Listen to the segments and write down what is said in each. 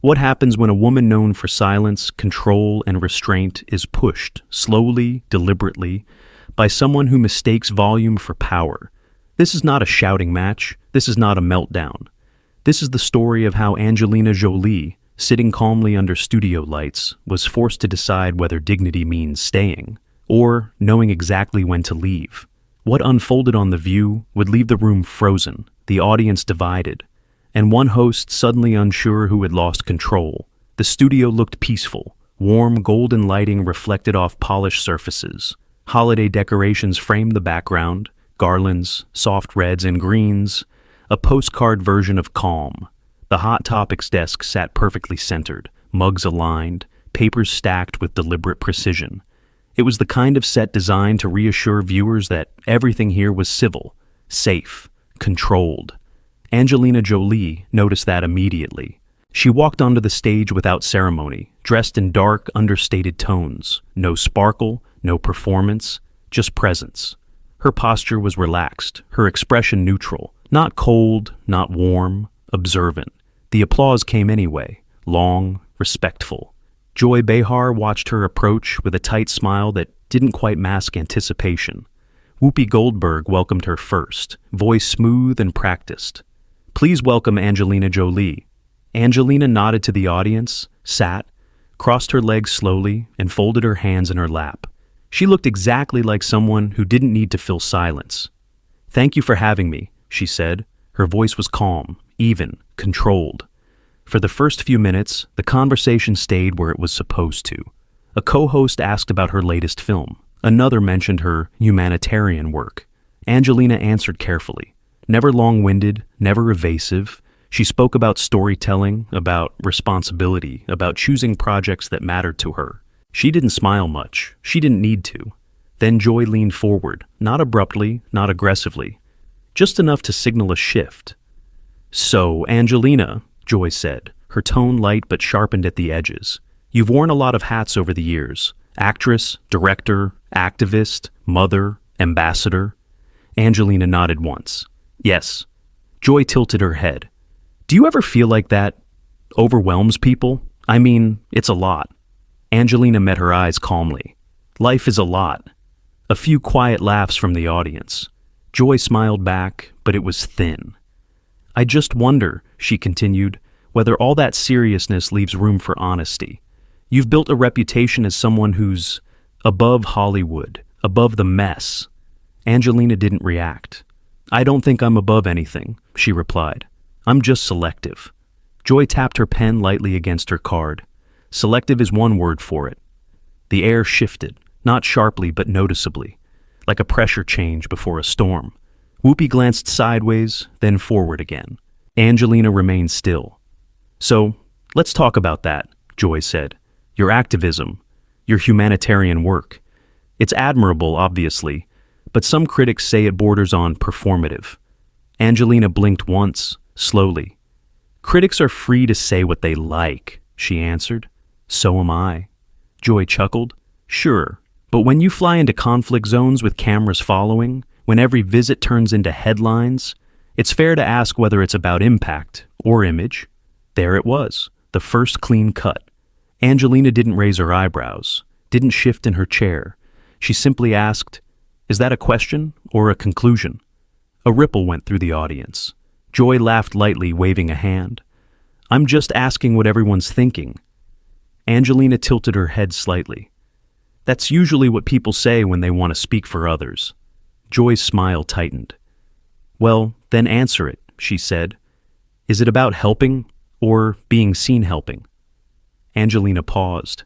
What happens when a woman known for silence, control, and restraint is pushed, slowly, deliberately, by someone who mistakes volume for power? This is not a shouting match. This is not a meltdown. This is the story of how Angelina Jolie, sitting calmly under studio lights, was forced to decide whether dignity means staying, or knowing exactly when to leave. What unfolded on The View would leave the room frozen, the audience divided, and one host suddenly unsure who had lost control. The studio looked peaceful. Warm, golden lighting reflected off polished surfaces. Holiday decorations framed the background, garlands, soft reds and greens, a postcard version of calm. The Hot Topics desk sat perfectly centered, mugs aligned, papers stacked with deliberate precision. It was the kind of set designed to reassure viewers that everything here was civil, safe, controlled. Angelina Jolie noticed that immediately. She walked onto the stage without ceremony, dressed in dark, understated tones. No sparkle, no performance, just presence. Her posture was relaxed, her expression neutral, not cold, not warm, observant. The applause came anyway, long, respectful. Joy Behar watched her approach with a tight smile that didn't quite mask anticipation. Whoopi Goldberg welcomed her first, voice smooth and practiced. "Please welcome Angelina Jolie." Angelina nodded to the audience, sat, crossed her legs slowly, and folded her hands in her lap. She looked exactly like someone who didn't need to fill silence. "Thank you for having me," she said. Her voice was calm, even, controlled. For the first few minutes, the conversation stayed where it was supposed to. A co-host asked about her latest film. Another mentioned her humanitarian work. Angelina answered carefully. Never long-winded, never evasive. She spoke about storytelling, about responsibility, about choosing projects that mattered to her. She didn't smile much. She didn't need to. Then Joy leaned forward, not abruptly, not aggressively, just enough to signal a shift. "So, Angelina," Joy said, her tone light but sharpened at the edges. "You've worn a lot of hats over the years. Actress, director, activist, mother, ambassador." Angelina nodded once. "Yes." Joy tilted her head. "Do you ever feel like that overwhelms people? I mean, it's a lot." Angelina met her eyes calmly. "Life is a lot." A few quiet laughs from the audience. Joy smiled back, but it was thin. "I just wonder," she continued, "whether all that seriousness leaves room for honesty. You've built a reputation as someone who's above Hollywood, above the mess." Angelina didn't react. "I don't think I'm above anything," she replied. "I'm just selective." Joy tapped her pen lightly against her card. Selective is one word for it. The air shifted, not sharply but noticeably, like a pressure change before a storm. Whoopi glanced sideways, then forward again. Angelina remained still. "So, let's talk about that," Joy said. "Your activism, your humanitarian work. It's admirable, obviously, but some critics say it borders on performative." Angelina blinked once, slowly. "Critics are free to say what they like," she answered. "So am I." Joy chuckled. "Sure, but when you fly into conflict zones with cameras following, when every visit turns into headlines, it's fair to ask whether it's about impact or image." There it was, the first clean cut. Angelina didn't raise her eyebrows, didn't shift in her chair. She simply asked, "Is that a question or a conclusion?" A ripple went through the audience. Joy laughed lightly, waving a hand. "I'm just asking what everyone's thinking." Angelina tilted her head slightly. "That's usually what people say when they want to speak for others." Joy's smile tightened. "Well, then answer it," she said. "Is it about helping or being seen helping?" Angelina paused,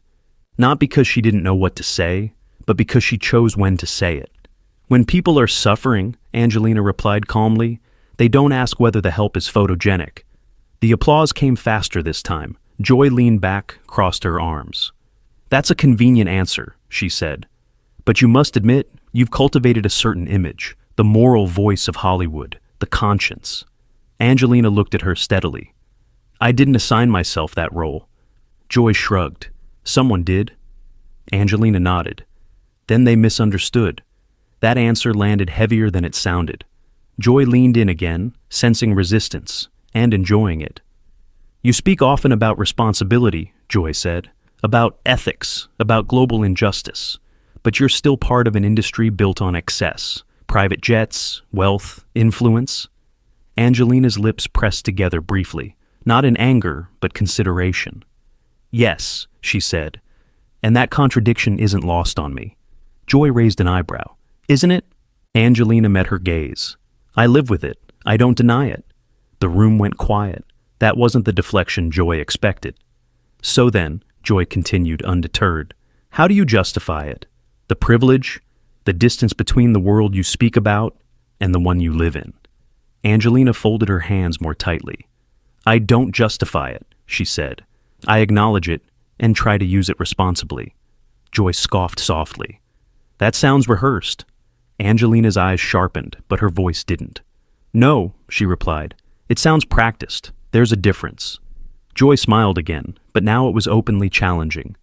not because she didn't know what to say, but because she chose when to say it. "When people are suffering," Angelina replied calmly, "they don't ask whether the help is photogenic." The applause came faster this time. Joy leaned back, crossed her arms. "That's a convenient answer," she said. "But you must admit, you've cultivated a certain image, the moral voice of Hollywood, the conscience." Angelina looked at her steadily. "I didn't assign myself that role." Joy shrugged. "Someone did." Angelina nodded. Then they misunderstood. That answer landed heavier than it sounded. Joy leaned in again, sensing resistance, and enjoying it. You speak often about responsibility, Joy said, about ethics, about global injustice, but you're still part of an industry built on excess, private jets, wealth, influence. Angelina's lips pressed together briefly, not in anger, but consideration. Yes, she said, and that contradiction isn't lost on me. Joy raised an eyebrow. Isn't it? Angelina met her gaze. I live with it. I don't deny it. The room went quiet. That wasn't the deflection Joy expected. So then, Joy continued undeterred, how do you justify it? The privilege? The distance between the world you speak about and the one you live in? Angelina folded her hands more tightly. I don't justify it, she said. I acknowledge it and try to use it responsibly. Joy scoffed softly. That sounds rehearsed. Angelina's eyes sharpened, but her voice didn't. No, she replied. It sounds practiced. There's a difference. Joy smiled again, but now it was openly challenging.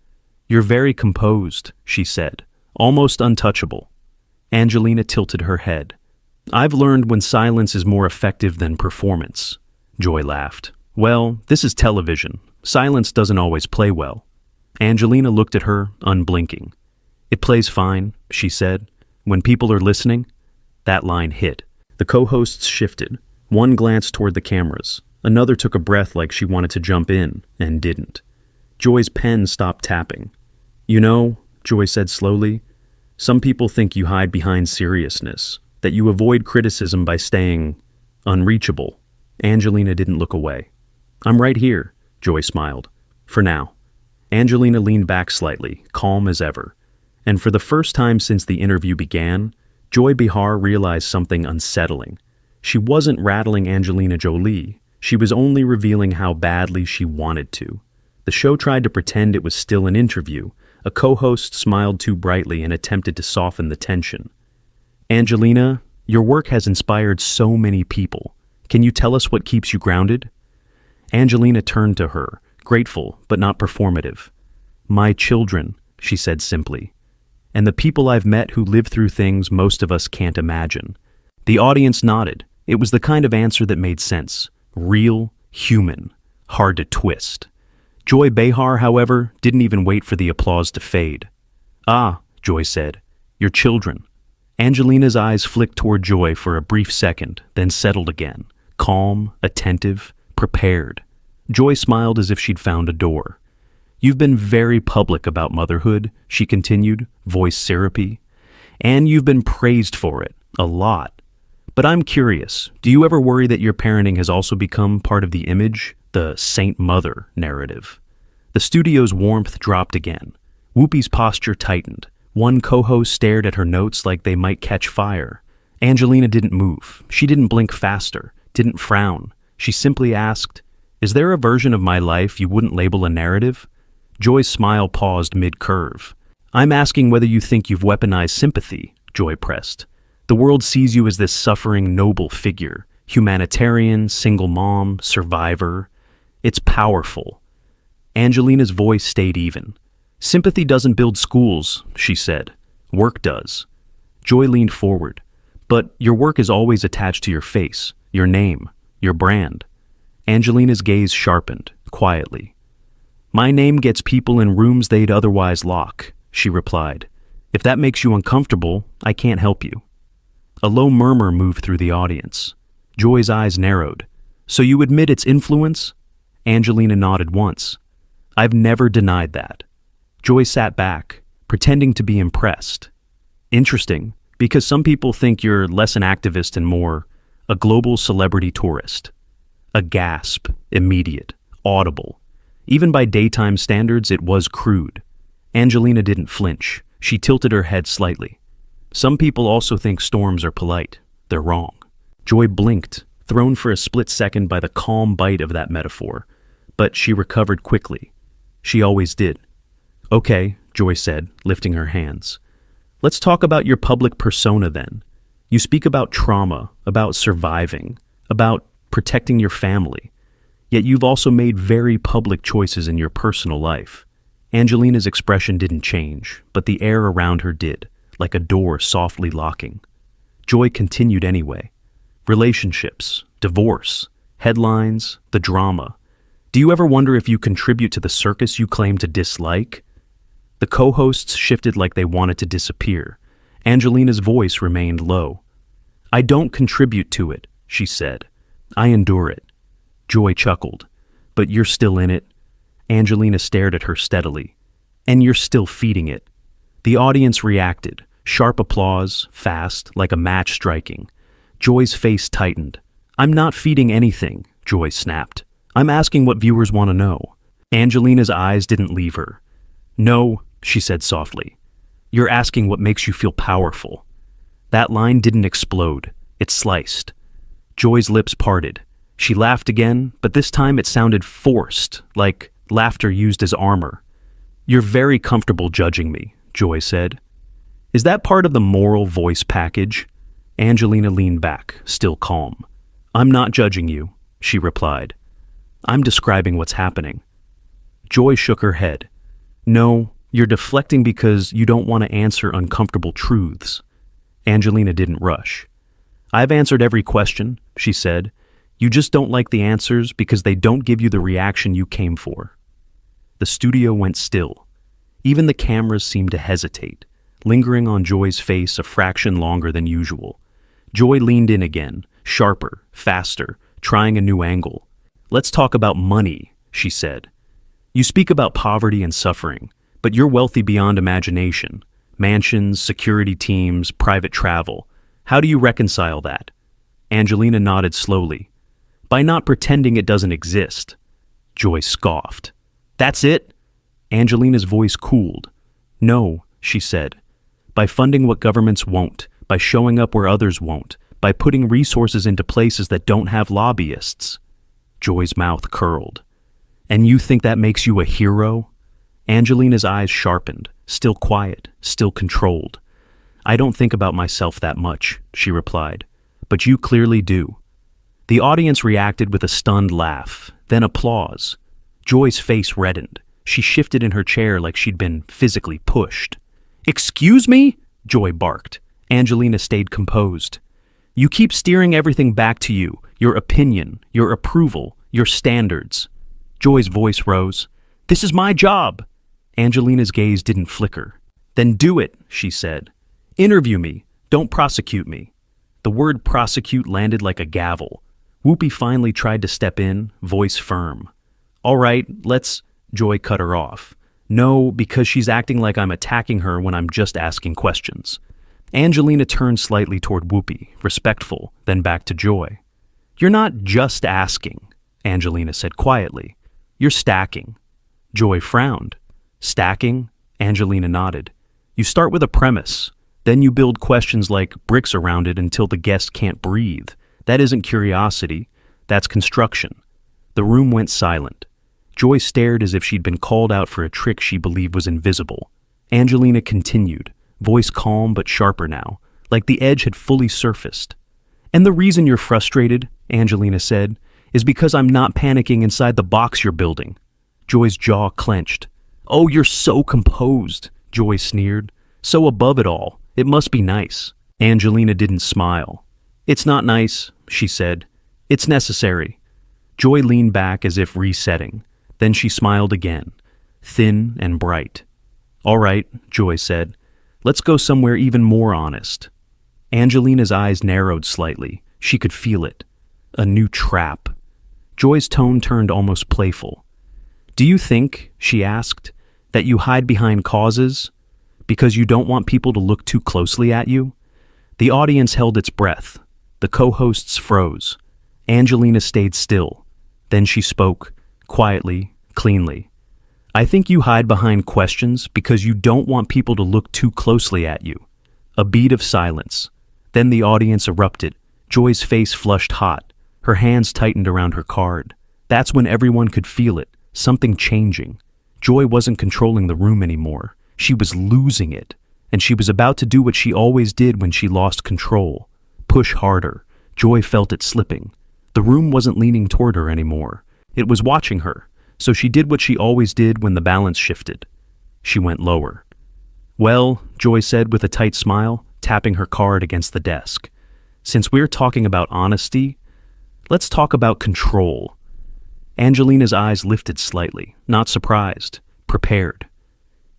You're very composed, she said, almost untouchable. Angelina tilted her head. I've learned when silence is more effective than performance. Joy laughed. Well, this is television. Silence doesn't always play well. Angelina looked at her, unblinking. It plays fine, she said. When people are listening, that line hit. The co-hosts shifted. One glanced toward the cameras. Another took a breath like she wanted to jump in, and didn't. Joy's pen stopped tapping. You know, Joy said slowly, some people think you hide behind seriousness, that you avoid criticism by staying unreachable. Angelina didn't look away. I'm right here, Joy smiled. For now. Angelina leaned back slightly, calm as ever. And for the first time since the interview began, Joy Behar realized something unsettling. She wasn't rattling Angelina Jolie. She was only revealing how badly she wanted to. The show tried to pretend it was still an interview. A co-host smiled too brightly and attempted to soften the tension. Angelina, your work has inspired so many people. Can you tell us what keeps you grounded? Angelina turned to her, grateful but not performative. My children, she said simply. And the people I've met who live through things most of us can't imagine. The audience nodded. It was the kind of answer that made sense. Real, human, hard to twist. Joy Behar, however, didn't even wait for the applause to fade. Ah, Joy said, your children. Angelina's eyes flicked toward Joy for a brief second, then settled again, calm, attentive, prepared. Joy smiled as if she'd found a door. You've been very public about motherhood, she continued, voice syrupy, and you've been praised for it, a lot. But I'm curious, do you ever worry that your parenting has also become part of the image, the Saint Mother narrative? The studio's warmth dropped again. Whoopi's posture tightened. One co-host stared at her notes like they might catch fire. Angelina didn't move. She didn't blink faster, didn't frown. She simply asked, is there a version of my life you wouldn't label a narrative? Joy's smile paused mid-curve. I'm asking whether you think you've weaponized sympathy, Joy pressed. The world sees you as this suffering, noble figure, humanitarian, single mom, survivor. It's powerful. Angelina's voice stayed even. Sympathy doesn't build schools, she said. Work does. Joy leaned forward. But your work is always attached to your face, your name, your brand. Angelina's gaze sharpened, quietly. My name gets people in rooms they'd otherwise lock, she replied. If that makes you uncomfortable, I can't help you. A low murmur moved through the audience. Joy's eyes narrowed. So you admit its influence? Angelina nodded once. I've never denied that. Joy sat back, pretending to be impressed. Interesting, because some people think you're less an activist and more a global celebrity tourist. A gasp, immediate, audible. Even by daytime standards, it was crude. Angelina didn't flinch. She tilted her head slightly. Some people also think storms are polite. They're wrong. Joy blinked, thrown for a split second by the calm bite of that metaphor. But she recovered quickly. She always did. Okay, Joy said, lifting her hands. Let's talk about your public persona then. You speak about trauma, about surviving, about protecting your family. Yet you've also made very public choices in your personal life. Angelina's expression didn't change, but the air around her did, like a door softly locking. Joy continued anyway. Relationships, divorce, headlines, the drama. Do you ever wonder if you contribute to the circus you claim to dislike? The co-hosts shifted like they wanted to disappear. Angelina's voice remained low. I don't contribute to it, she said. I endure it. Joy chuckled. But you're still in it? Angelina stared at her steadily. And you're still feeding it. The audience reacted. Sharp applause, fast, like a match striking. Joy's face tightened. I'm not feeding anything, Joy snapped. I'm asking what viewers want to know. Angelina's eyes didn't leave her. No, she said softly. You're asking what makes you feel powerful. That line didn't explode. It sliced. Joy's lips parted. She laughed again, but this time it sounded forced, like laughter used as armor. You're very comfortable judging me, Joy said. Is that part of the moral voice package? Angelina leaned back, still calm. I'm not judging you, she replied. I'm describing what's happening. Joy shook her head. No, you're deflecting because you don't want to answer uncomfortable truths. Angelina didn't rush. I've answered every question, she said. You just don't like the answers because they don't give you the reaction you came for. The studio went still. Even the cameras seemed to hesitate, lingering on Joy's face a fraction longer than usual. Joy leaned in again, sharper, faster, trying a new angle. Let's talk about money, she said. You speak about poverty and suffering, but you're wealthy beyond imagination. Mansions, security teams, private travel. How do you reconcile that? Angelina nodded slowly. By not pretending it doesn't exist. Joy scoffed. That's it? Angelina's voice cooled. No, she said. By funding what governments won't, by showing up where others won't, by putting resources into places that don't have lobbyists. Joy's mouth curled. And you think that makes you a hero? Angelina's eyes sharpened, still quiet, still controlled. I don't think about myself that much, she replied. But you clearly do. The audience reacted with a stunned laugh, then applause. Joy's face reddened. She shifted in her chair like she'd been physically pushed. Excuse me? Joy barked. Angelina stayed composed. You keep steering everything back to you, your opinion, your approval, your standards. Joy's voice rose. This is my job. Angelina's gaze didn't flicker. Then do it, she said. Interview me. Don't prosecute me. The word prosecute landed like a gavel. Whoopi finally tried to step in, voice firm. All right, let's... Joy cut her off. No, because she's acting like I'm attacking her when I'm just asking questions. Angelina turned slightly toward Whoopi, respectful, then back to Joy. You're not just asking, Angelina said quietly. You're stacking. Joy frowned. Stacking? Angelina nodded. You start with a premise. Then you build questions like bricks around it until the guest can't breathe. That isn't curiosity. That's construction. The room went silent. Joy stared as if she'd been called out for a trick she believed was invisible. Angelina continued, voice calm but sharper now, like the edge had fully surfaced. And the reason you're frustrated, Angelina said, is because I'm not panicking inside the box you're building. Joy's jaw clenched. Oh, you're so composed, Joy sneered. So above it all. It must be nice. Angelina didn't smile. It's not nice, she said. It's necessary. Joy leaned back as if resetting. Then she smiled again, thin and bright. All right, Joy said. Let's go somewhere even more honest. Angelina's eyes narrowed slightly. She could feel it. A new trap. Joy's tone turned almost playful. Do you think, she asked, that you hide behind causes because you don't want people to look too closely at you? The audience held its breath. The co-hosts froze. Angelina stayed still. Then she spoke, quietly, cleanly. I think you hide behind questions because you don't want people to look too closely at you. A beat of silence. Then the audience erupted. Joy's face flushed hot. Her hands tightened around her card. That's when everyone could feel it, something changing. Joy wasn't controlling the room anymore. She was losing it. And she was about to do what she always did when she lost control. Push harder. Joy felt it slipping. The room wasn't leaning toward her anymore. It was watching her, so she did what she always did when the balance shifted. She went lower. Well, Joy said with a tight smile, tapping her card against the desk. Since we're talking about honesty, let's talk about control. Angelina's eyes lifted slightly, not surprised, prepared.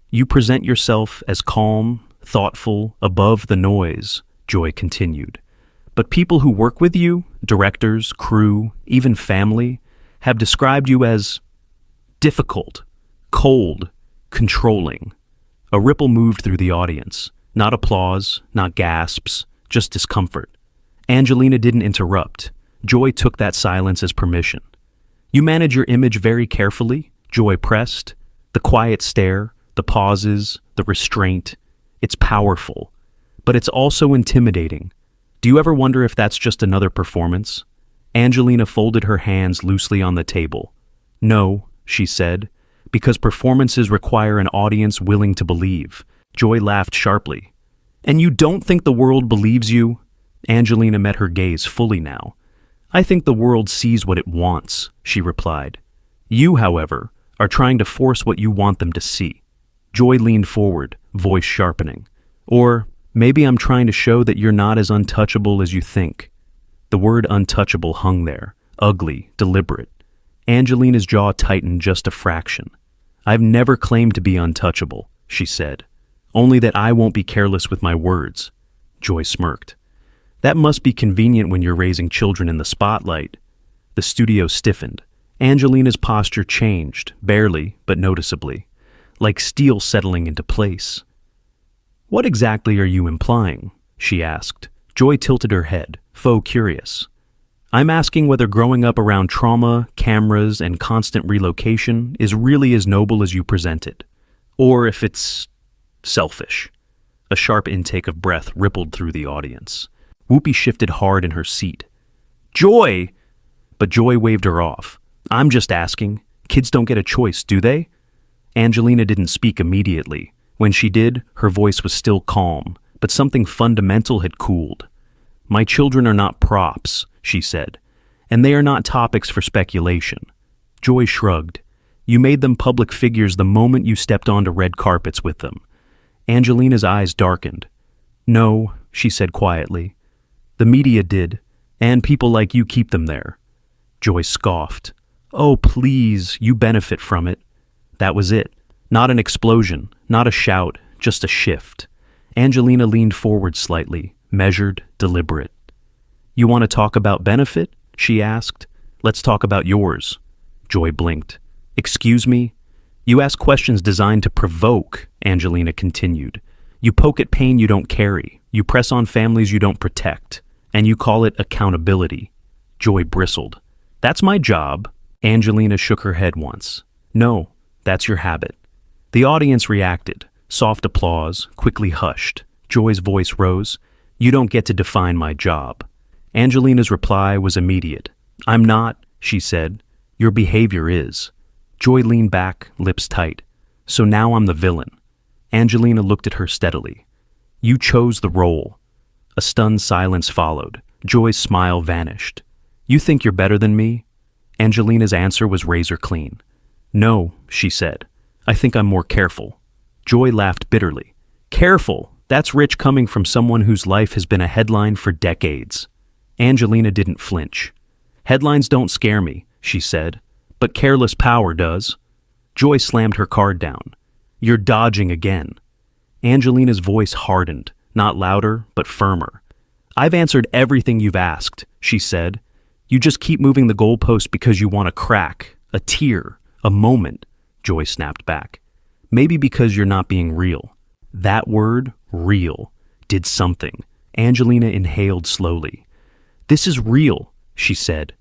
You present yourself as calm, thoughtful, above the noise, Joy continued. But people who work with you, directors, crew, even family, have described you as difficult, cold, controlling. A ripple moved through the audience. Not applause, not gasps, just discomfort. Angelina didn't interrupt. Joy took that silence as permission. You manage your image very carefully, Joy pressed. The quiet stare, the pauses, the restraint. It's powerful, but it's also intimidating. Do you ever wonder if that's just another performance? Angelina folded her hands loosely on the table. No, she said, because performances require an audience willing to believe. Joy laughed sharply. And you don't think the world believes you? Angelina met her gaze fully now. I think the world sees what it wants, she replied. You, however, are trying to force what you want them to see. Joy leaned forward, voice sharpening. Or maybe I'm trying to show that you're not as untouchable as you think. The word untouchable hung there, ugly, deliberate. Angelina's jaw tightened just a fraction. I've never claimed to be untouchable, she said. Only that I won't be careless with my words. Joy smirked. That must be convenient when you're raising children in the spotlight. The studio stiffened. Angelina's posture changed, barely, but noticeably, like steel settling into place. What exactly are you implying? She asked. Joy tilted her head, faux curious. I'm asking whether growing up around trauma, cameras, and constant relocation is really as noble as you present it. Or if it's selfish. A sharp intake of breath rippled through the audience. Whoopi shifted hard in her seat. Joy! But Joy waved her off. I'm just asking. Kids don't get a choice, do they? Angelina didn't speak immediately. When she did, her voice was still calm, but something fundamental had cooled. My children are not props, she said, and they are not topics for speculation. Joy shrugged. You made them public figures the moment you stepped onto red carpets with them. Angelina's eyes darkened. No, she said quietly. The media did, and people like you keep them there. Joy scoffed. Oh, please, you benefit from it. That was it. Not an explosion, not a shout, just a shift. Angelina leaned forward slightly, measured, deliberate. You want to talk about benefit? She asked. Let's talk about yours. Joy blinked. Excuse me? You ask questions designed to provoke, Angelina continued. You poke at pain you don't carry. You press on families you don't protect. And you call it accountability. Joy bristled. That's my job. Angelina shook her head once. No, that's your habit. The audience reacted. Soft applause, quickly hushed. Joy's voice rose. You don't get to define my job. Angelina's reply was immediate. I'm not, she said. Your behavior is. Joy leaned back, lips tight. So now I'm the villain. Angelina looked at her steadily. You chose the role. A stunned silence followed. Joy's smile vanished. You think you're better than me? Angelina's answer was razor clean. No, she said. I think I'm more careful. Joy laughed bitterly. Careful? That's rich coming from someone whose life has been a headline for decades. Angelina didn't flinch. Headlines don't scare me, she said, but careless power does. Joy slammed her card down. You're dodging again. Angelina's voice hardened, not louder, but firmer. I've answered everything you've asked, she said. You just keep moving the goalpost because you want a crack, a tear, a moment, Joy snapped back. Maybe because you're not being real. That word, real, did something. Angelina inhaled slowly. This is real, she said.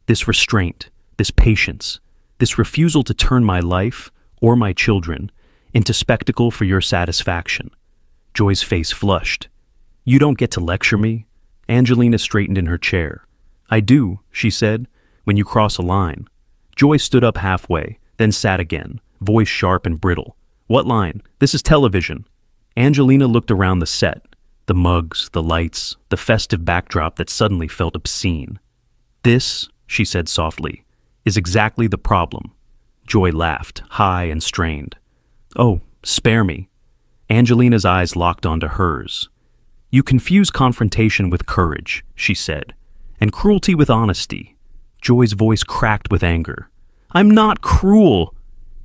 This restraint, this patience, this refusal to turn my life, or my children, into spectacle for your satisfaction. Joy's face flushed. You don't get to lecture me? Angelina straightened in her chair. I do, she said, when you cross a line. Joy stood up halfway, then sat again, voice sharp and brittle. What line? This is television. Angelina looked around the set, the mugs, the lights, the festive backdrop that suddenly felt obscene. This, she said softly, is exactly the problem. Joy laughed, high and strained. Oh, spare me. Angelina's eyes locked onto hers. You confuse confrontation with courage, she said, and cruelty with honesty. Joy's voice cracked with anger. I'm not cruel.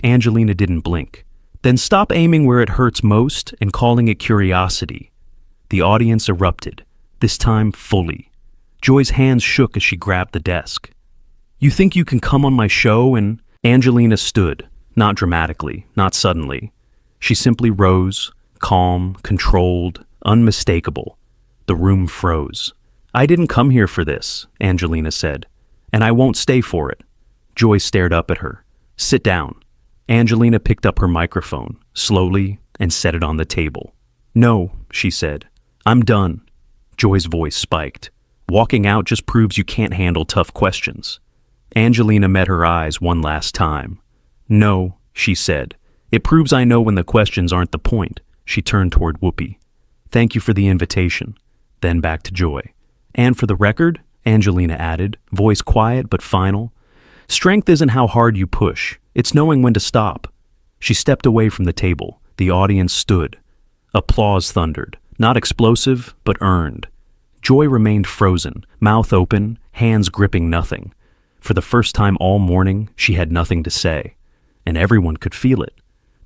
Angelina didn't blink. Then stop aiming where it hurts most and calling it curiosity. The audience erupted, this time fully. Joy's hands shook as she grabbed the desk. You think you can come on my show and... Angelina stood, not dramatically, not suddenly. She simply rose, calm, controlled, unmistakable. The room froze. I didn't come here for this, Angelina said, and I won't stay for it. Joy stared up at her. Sit down. Angelina picked up her microphone, slowly, and set it on the table. No, she said. I'm done. Joy's voice spiked. Walking out just proves you can't handle tough questions. Angelina met her eyes one last time. No, she said. It proves I know when the questions aren't the point. She turned toward Whoopi. Thank you for the invitation. Then back to Joy. And for the record, Angelina added, voice quiet but final, strength isn't how hard you push. It's knowing when to stop. She stepped away from the table. The audience stood. Applause thundered. Not explosive, but earned. Joy remained frozen, mouth open, hands gripping nothing. For the first time all morning, she had nothing to say. And everyone could feel it.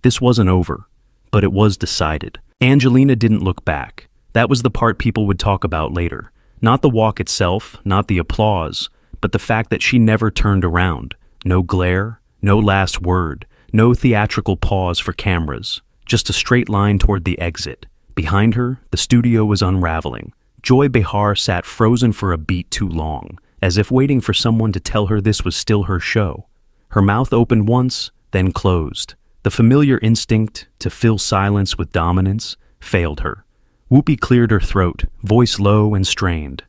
This wasn't over, but it was decided. Angelina didn't look back. That was the part people would talk about later. Not the walk itself, not the applause, but the fact that she never turned around. No glare, no last word, no theatrical pause for cameras. Just a straight line toward the exit. Behind her, the studio was unraveling. Joy Behar sat frozen for a beat too long, as if waiting for someone to tell her this was still her show. Her mouth opened once, then closed. The familiar instinct to fill silence with dominance failed her. Whoopi cleared her throat, voice low and strained.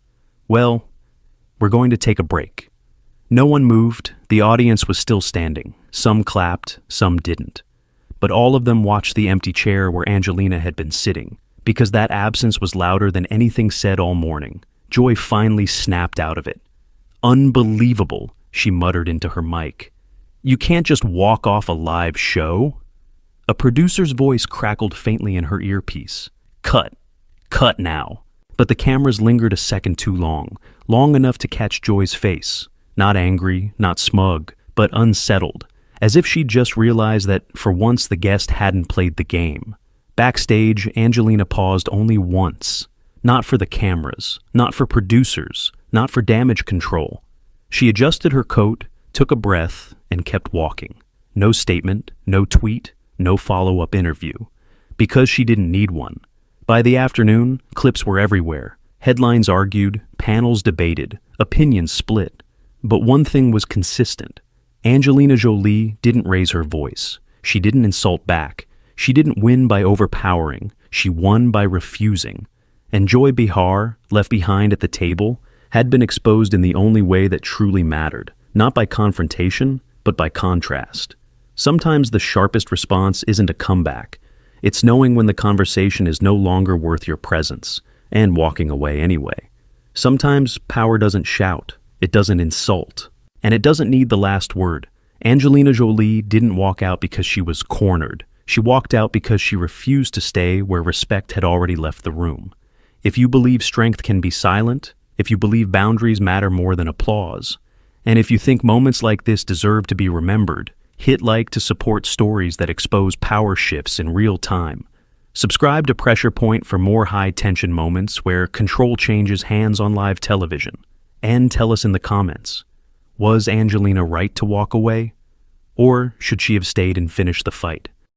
Well, we're going to take a break. No one moved. The audience was still standing. Some clapped, some didn't. But all of them watched the empty chair where Angelina had been sitting, because that absence was louder than anything said all morning. Joy finally snapped out of it. Unbelievable, she muttered into her mic. You can't just walk off a live show? A producer's voice crackled faintly in her earpiece. Cut. Cut now. But the cameras lingered a second too long, long enough to catch Joy's face. Not angry, not smug, but unsettled, as if she'd just realized that for once the guest hadn't played the game. Backstage, Angelina paused only once. Not for the cameras, not for producers, not for damage control. She adjusted her coat, took a breath, and kept walking. No statement, no tweet, no follow-up interview. Because she didn't need one. By the afternoon, clips were everywhere. Headlines argued, panels debated, opinions split. But one thing was consistent. Angelina Jolie didn't raise her voice. She didn't insult back. She didn't win by overpowering. She won by refusing. And Joy Behar, left behind at the table, had been exposed in the only way that truly mattered. Not by confrontation, but by contrast. Sometimes the sharpest response isn't a comeback. It's knowing when the conversation is no longer worth your presence, and walking away anyway. Sometimes power doesn't shout. It doesn't insult. And it doesn't need the last word. Angelina Jolie didn't walk out because she was cornered. She walked out because she refused to stay where respect had already left the room. If you believe strength can be silent, if you believe boundaries matter more than applause, and if you think moments like this deserve to be remembered, hit like to support stories that expose power shifts in real time. Subscribe to Pressure Point for more high-tension moments where control changes hands on live television. And tell us in the comments, was Angelina right to walk away? Or should she have stayed and finished the fight?